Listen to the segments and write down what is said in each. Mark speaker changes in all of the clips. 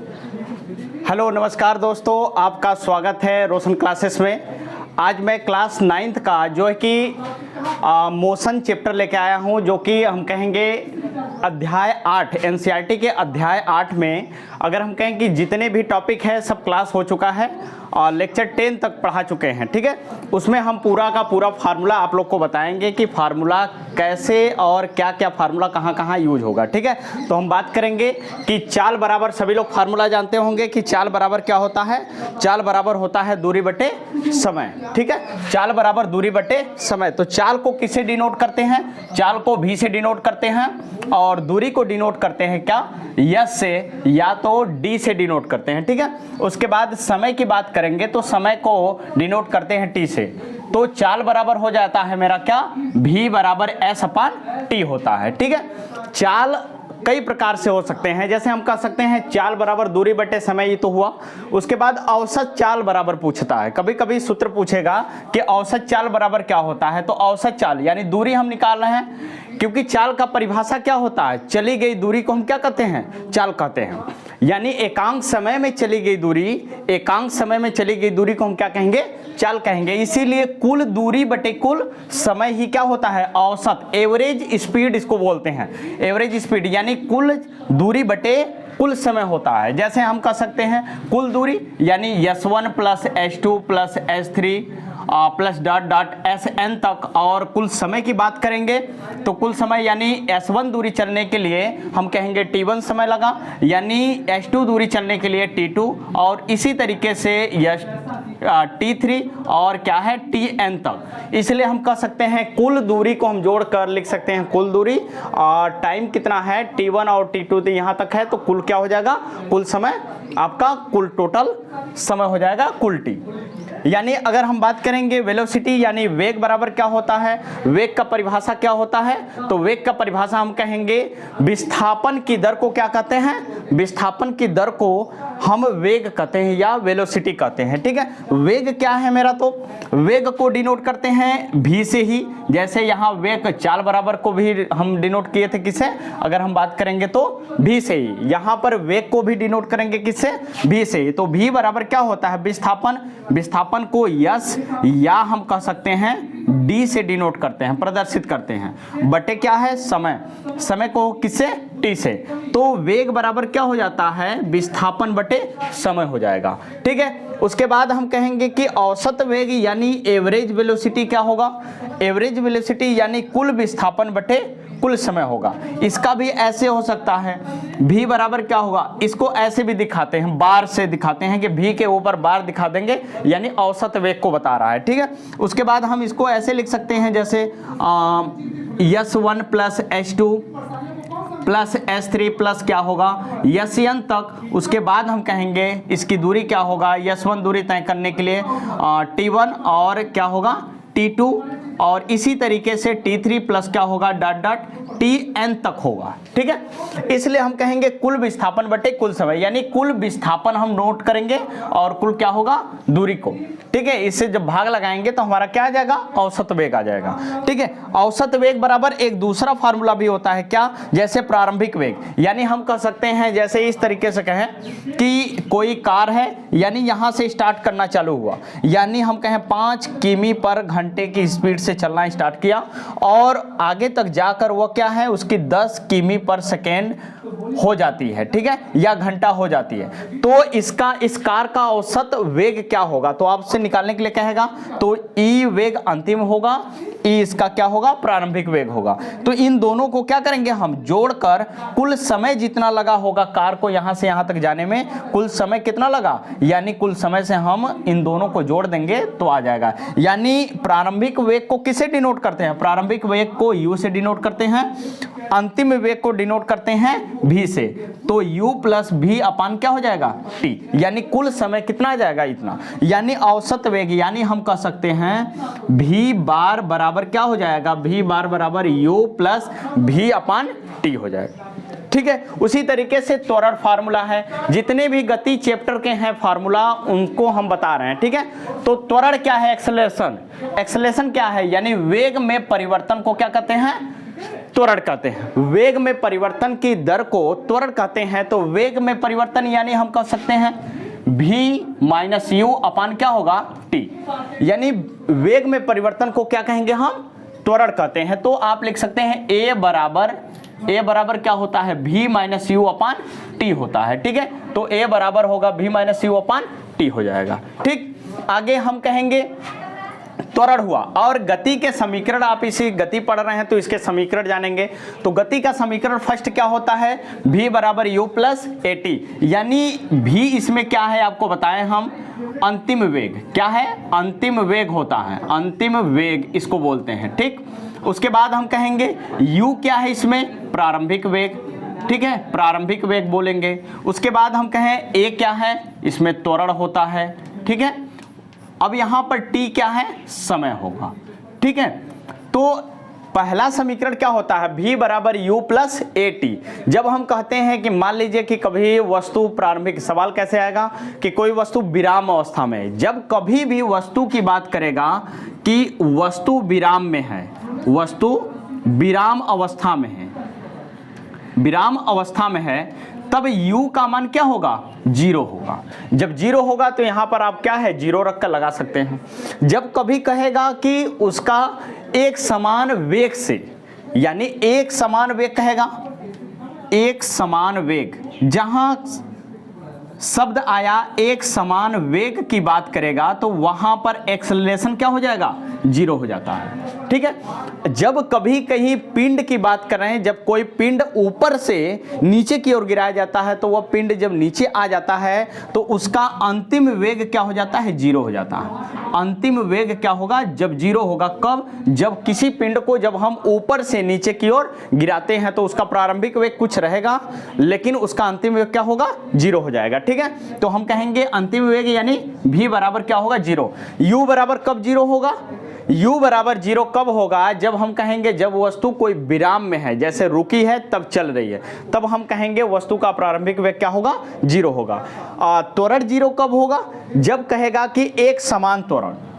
Speaker 1: Hello नमस्कार दोस्तों, आपका स्वागत है रोशन क्लासेस में। आज मैं क्लास 9th का जो है कि मोशन चैप्टर लेके आया हूं, जो कि हम कहेंगे अध्याय 8 एनसीईआरटी के अध्याय 8 में अगर हम कहें कि जितने भी टॉपिक है सब क्लास हो चुका है और लेक्चर 10 तक पढ़ा चुके हैं। ठीक है, उसमें हम पूरा का पूरा फार्मूला आप लोग को बताएंगे कि फार्मूला कैसे और क्या क्या फार्मूला कहाँ कहाँ यूज होगा। ठीक है, तो हम बात करेंगे कि चाल बराबर, सभी लोग फार्मूला जानते होंगे कि चाल बराबर क्या होता है। चाल बराबर होता है दूरी बटे समय। ठीक है, चाल बराबर दूरी बटे समय। तो चाल को किससे डिनोट करते हैं? चाल को v से डिनोट करते हैं और दूरी को डिनोट करते हैं क्या? s से या तो d से डिनोट करते हैं। ठीक है, उसके बाद समय की बात करेंगे तो समय को डिनोट करते हैं t से। तो चाल बराबर हो जाता है मेरा क्या? v बराबर s अपान t होता है। ठीक है, चाल कई प्रकार से हो सकते हैं, जैसे हम कह सकते हैं चाल बराबर दूरी बटे समय, ये तो हुआ। उसके बाद औसत चाल बराबर पूछता है, कभी कभी सूत्र पूछेगा कि औसत चाल बराबर क्या होता है। तो औसत चाल यानी दूरी हम निकाल रहे हैं, क्योंकि चाल का परिभाषा क्या होता है? चली गई दूरी को हम क्या कहते हैं? चाल कहते हैं। यानी एकांक समय में चली गई दूरी, एकांक समय में चली गई दूरी को हम क्या कहेंगे? चाल कहेंगे। इसीलिए कुल दूरी बटे कुल समय ही क्या होता है? औसत, एवरेज स्पीड इसको बोलते हैं। एवरेज स्पीड यानी कुल दूरी बटे कुल समय होता है। जैसे हम कह सकते हैं कुल दूरी यानी s1 plus s2 plus s3 plus dot dot sn तक। और कुल समय की बात करेंगे तो कुल समय यानी s1 दूरी चलने के लिए हम कहेंगे t1 समय लगा, यानी s2 दूरी चलने के लिए t2, और इसी तरीके से t3 और क्या है tn तक। इसलिए हम कह सकते हैं कुल दूरी को हम जोड़कर लिख सकते हैं कुल दूरी, और टाइम कितना है? t1 और t2 यहाँ तक है, तो कुल क्या हो जाएगा? कुल समय आपका, कुल टोटल समय हो जाएगा कुल t। यानी अगर हम बात करेंगे वेलोसिटी यानी वेग बराबर क्या होता है? वेग का परिभाषा क्या होता है? तो वेग का परिभाषा हम कहेंगे विस्थापन की दर को क्या कहते हैं? विस्थापन की दर को हम वेग कहते हैं या वेलोसिटी कहते हैं। ठीक है, वेग क्या है मेरा? तो वेग को डिनोट करते हैं v से ही। जैसे यहाँ वेग चाल बराबर को भी हम डिनोट किए थे किससे? अगर हम बात करेंगे तो v से ही। यहाँ पर वेग को भी डिनोट करेंगे किससे? v से ही। तो v बराबर क्या होता है? विस्थापन। विस्थापन को s या हम कह सकते हैं d से डिनोट करते हैं, प्रदर्शित करते हैं, बटे क्या है? समय। समय को किससे? t से। तो वेग बराबर क्या हो जाता है? विस्थापन बटे समय हो जाएगा। ठीक है, उसके बाद हम कहेंगे कि औसत वेग यानी एवरेज वेलोसिटी क्या होगा? एवरेज वेलोसिटी यानी कुल विस्थापन बटे कुल समय होगा। इसका भी ऐसे हो सकता है, v बराबर क्या होगा? इसको ऐसे भी दिखाते हैं, बार से दिखाते हैं कि v के ऊपर बार दिखा देंगे, यानी औसत वेग को बता रहा है। ठीक है, उसके बाद हम इसको ऐसे लिख सकते हैं जैसे s1 plus s2 plus s3 plus क्या होगा? sn तक। उसके बाद हम कहेंगे इसकी दूरी क्या होगा? s1 दूरी तय करने के लिए t1 और क्या होगा? t2, और इसी तरीके से t3 प्लस क्या होगा? डॉट डॉट tn तक होगा। ठीक है, इसलिए हम कहेंगे कुल विस्थापन बटे कुल समय, यानी कुल विस्थापन हम नोट करेंगे और कुल क्या होगा? दूरी को। ठीक है, इससे जब भाग लगाएंगे तो हमारा क्या आ जाएगा? औसत वेग आ जाएगा। ठीक है, औसत वेग बराबर एक दूसरा फार्मूला भी होता है क्या? जैसे प्रारंभिक वेग, यानी हम कह सकते हैं जैसे इस तरीके से कहें कि कोई कार है, यानी यहां से स्टार्ट करना चालू हुआ, यानी हम कहें 5 किमी पर घंटे की स्पीड से चलना स्टार्ट किया और आगे तक जाकर वो क्या है? उसकी 10 किमी पर सेकेंड हो जाती है। ठीक है, या घंटा हो जाती है। तो इसका, इस कार का औसत वेग क्या होगा? तो आपसे निकालने के लिए कहेगा तो ई वेग अंतिम होगा, ई इसका क्या होगा? प्रारंभिक वेग होगा। तो इन दोनों को क्या करेंगे हम? जोड़कर कुल समय जितना लगा होगा कार को यहां से यहां तक जाने में, कुल समय कितना लगा, यानी कुल समय से हम इन दोनों को जोड़ देंगे तो आ जाएगा। यानी प्रारंभिक वेग को किसे डिनोट करते हैं? प्रारंभिक वेग को u से डिनोट करते हैं, अंतिम वेग को डिनोट करते हैं v से। तो u प्लस v अपान क्या हो जाएगा? t, यानी कुल समय कितना आ जाएगा? इतना। यानी औसत वेग यानी हम कह सकते हैं v बार बराबर क्या हो जाएगा? v बार बराबर u प्लस v अपान t हो जाएगा। ठीक है, उसी तरीके से त्वरण फार्मूला है, जितने भी गति चैप्टर के हैं फार्मूला उनको हम बता रहे हैं। ठीक है, तो त्वरण क्या है? एक्सेलरेशन। एक्सेलरेशन क्या है? यानी वेग में परिवर्तन को क्या कहते हैं? त्वरण कहते हैं। वेग में परिवर्तन की दर को त्वरण कहते हैं। तो वेग में परिवर्तन यानी हम कह सकते हैं v माइनस यू अपान क्या होगा t, यानी वेग में परिवर्तन को क्या कहेंगे हम, त्वरण कहते हैं। तो आप लिख सकते हैं a बराबर क्या होता है, v minus you upon T होता है। ठीक है, तो a बराबर होगा v minus you upon T हो जाएगा। ठीक, आगे हम कहेंगे त्वरण हुआ और गति के समीकरण, आप इसी गति पढ़ रहे हैं तो इसके समीकरण जानेंगे। तो गति का समीकरण फर्स्ट क्या होता है, v बराबर u प्लस ए टी, यानी v इसमें क्या है आपको बताएं हम, अंतिम वेग। क्या है, अंतिम वेग होता है, अंतिम वेग इसको बोलते हैं। ठीक, उसके बाद हम कहेंगे u क्या है इसमें, प्रारंभिक वेग। ठीक है, प्रारंभिक वेग बोलेंगे। उसके बाद हम कहें a क्या है, इसमें त्वरण होता है। ठीक है, अब यहां पर t क्या है, समय होगा। ठीक है, तो पहला समीकरण क्या होता है, v बराबर u प्लस ए टी। जब हम कहते हैं कि मान लीजिए कि कभी वस्तु प्रारंभिक, सवाल कैसे आएगा कि कोई वस्तु विराम अवस्था में है। जब कभी भी वस्तु की बात करेगा कि वस्तु विराम में है, वस्तु विराम अवस्था में है, विराम अवस्था में है, तब u का मान क्या होगा, 0 होगा। जब 0 होगा तो यहां पर आप क्या है, 0 रख कर लगा सकते हैं। जब कभी कहेगा कि उसका एक समान वेग से, यानी एक समान वेग कहेगा, एक समान वेग, जहां शब्द आया एक समान वेग की बात करेगा तो वहां पर एक्सेलरेशन क्या हो जाएगा, 0 हो जाता है। ठीक है, जब कभी कहीं पिंड की बात कर रहे हैं, जब कोई पिंड ऊपर से नीचे की ओर गिराया जाता है तो वह पिंड जब नीचे आ जाता है तो उसका अंतिम वेग क्या हो जाता है, 0 हो जाता है। अंतिम वेग क्या होगा, जब 0 होगा। कब, जब किसी पिंड को जब हम ऊपर से नीचे की ओर गिराते हैं तो उसका प्रारंभिक वेग कुछ रहेगा लेकिन उसका अंतिम वेग क्या होगा, 0 हो जाएगा। ठीक है, तो हम कहेंगे अंतिम वेग यानी v बराबर क्या होगा, 0। u बराबर कब 0 होगा, u बराबर 0 कब होगा, जब हम कहेंगे जब वस्तु कोई विराम में है, जैसे रुकी है तब चल रही है, तब हम कहेंगे वस्तु का प्रारंभिक वेग क्या होगा, 0 होगा। त्वरण 0 कब होगा, जब कहेगा कि एक समान त्वरण।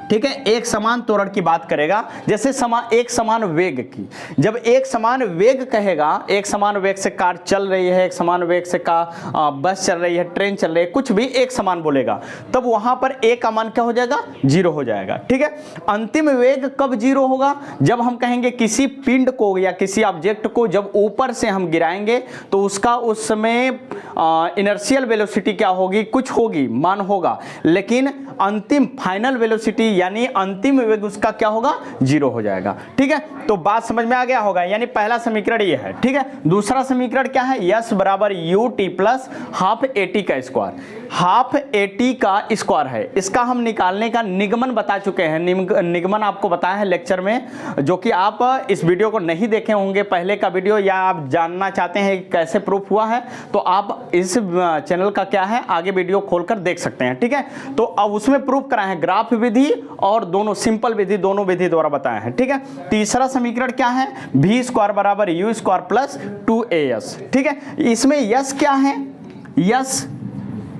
Speaker 1: ठीक है, एक समान त्वरण की बात करेगा, जैसे एक समान वेग की। जब एक समान वेग कहेगा, एक समान वेग से कार चल रही है, एक समान वेग से बस चल रही है, ट्रेन चल रही है, कुछ भी एक समान बोलेगा, तब वहां पर ए का मान क्या हो जाएगा, 0 हो जाएगा। ठीक है, अंतिम वेग कब 0 होगा, जब हम कहेंगे किसी पिंड को या किसी ऑब्जेक्ट को जब ऊपर से हम गिराएंगे तो उसका उस समय इनर्शियल वेलोसिटी क्या होगी, कुछ होगी, मान होगा, लेकिन अंतिम फाइनल वेलोसिटी यानी अंतिम वेग उसका क्या होगा, 0 हो जाएगा। ठीक है, तो बात समझ में आ गया होगा, यानी पहला समीकरण ये है। ठीक है, दूसरा समीकरण क्या है, यस बराबर U T plus half A T का स्क्वायर। हाफ ए टी का स्क्वायर है, इसका हम निकालने का निगमन बता चुके हैं। निगमन आपको बताया है लेक्चर में, जो कि आप इस वीडियो को नहीं देखे होंगे पहले का वीडियो, या आप जानना चाहते हैं कैसे प्रूफ हुआ है तो आप इस चैनल का क्या है आगे वीडियो खोलकर देख सकते हैं। ठीक है, तो अब उसमें प्रूफ कराए हैं, ग्राफ विधि और दोनों सिंपल विधि, दोनों विधि द्वारा बताया है। ठीक है, तीसरा समीकरण क्या है, v स्क्वायर बराबर यू स्क्वायर प्लस 2as। ठीक है, इसमें यस क्या है, यस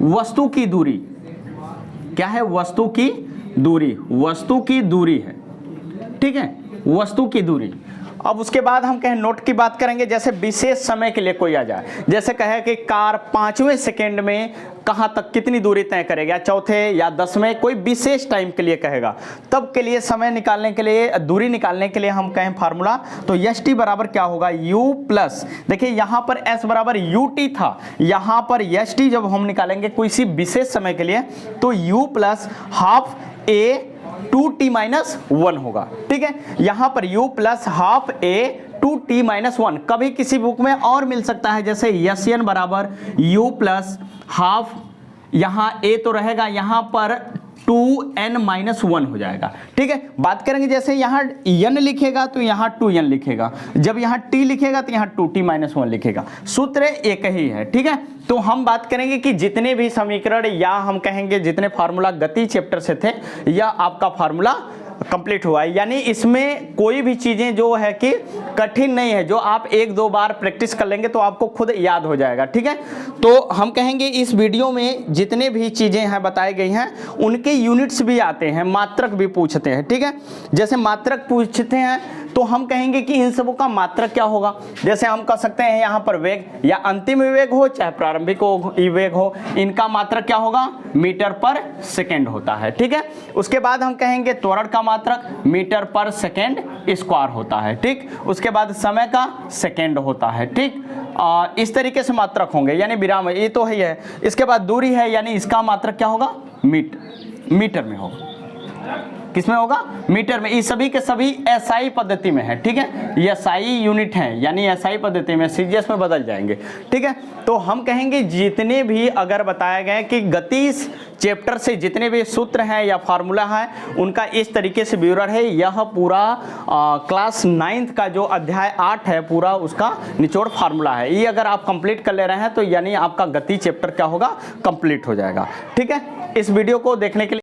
Speaker 1: वस्तु की दूरी। क्या है, वस्तु की दूरी, वस्तु की दूरी है। ठीक है, वस्तु की दूरी। अब उसके बाद हम कहें नोट की बात करेंगे, जैसे विशेष समय के लिए कोई आ जाए, जैसे कहे कि कार 5वें सेकेंड में कहां तक कितनी दूरी तय करेगा, चौथे या 10वें, कोई विशेष टाइम के लिए कहेगा, तब के लिए समय निकालने के लिए, दूरी निकालने के लिए हम कहें फार्मूला, तो एस टी बराबर क्या होगा, u प्लस, देखिए यहां पर s बराबर यू टी था, यहां पर एस टी जब हम निकालेंगे किसी विशेष समय के लिए तो u प्लस हाफ ए 2t माइनस 1 होगा। ठीक है, यहां पर u plus half a 2t minus 1, कभी किसी बुक में और मिल सकता है, जैसे एन बराबर u प्लस हाफ, यहां a तो रहेगा, यहां पर 2n माइनस 1 हो जाएगा। ठीक है, बात करेंगे जैसे यहाँ n लिखेगा तो यहाँ 2n लिखेगा, जब यहाँ t लिखेगा तो यहाँ 2t माइनस 1 लिखेगा, सूत्र एक ही है। ठीक है, तो हम बात करेंगे कि जितने भी समीकरण या हम कहेंगे जितने फार्मूला गति चैप्टर से थे, या आपका फार्मूला कंप्लीट हुआ है, यानी इसमें कोई भी चीजें जो है कि कठिन नहीं है, जो आप एक दो बार प्रैक्टिस कर लेंगे तो आपको खुद याद हो जाएगा। ठीक है, तो हम कहेंगे इस वीडियो में जितने भी चीजें हैं बताई गई हैं उनके यूनिट्स भी आते हैं, मात्रक भी पूछते हैं। ठीक है, जैसे मात्रक पूछते हैं तो हम कहेंगे कि इन सबों का मात्रक क्या होगा। जैसे हम कह सकते हैं यहाँ पर वेग, या अंतिम वेग हो चाहे प्रारंभिक वेग हो, इनका मात्रक क्या होगा, मीटर पर सेकेंड होता है। ठीक है, उसके बाद हम कहेंगे त्वरण का मात्रक मीटर पर सेकेंड स्क्वायर होता है। ठीक, उसके बाद समय का सेकेंड होता है। ठीक, इस तरीके से मात्रक होंगे, यानी विराम ये तो ही है। इसके बाद दूरी है, यानी इसका मात्रक क्या होगा, मीटर में होगा। किसमें होगा, मीटर में। ये सभी के सभी एसआई पद्धति में है। ठीक है, ये एसआई यूनिट हैं, यानी एसआई पद्धति में, सीजीएस में बदल जाएंगे। ठीक है, तो हम कहेंगे जितने भी अगर बताया गया कि गति चैप्टर से जितने भी सूत्र हैं या फार्मूला है उनका इस तरीके से विवरण है। यह पूरा क्लास 9th का जो अध्याय 8 है पूरा उसका निचोड़ फार्मूला है। ये अगर आप कंप्लीट कर ले रहे हैं तो यानी आपका गति चैप्टर क्या होगा, कंप्लीट हो जाएगा। ठीक है, इस वीडियो को देखने के लिए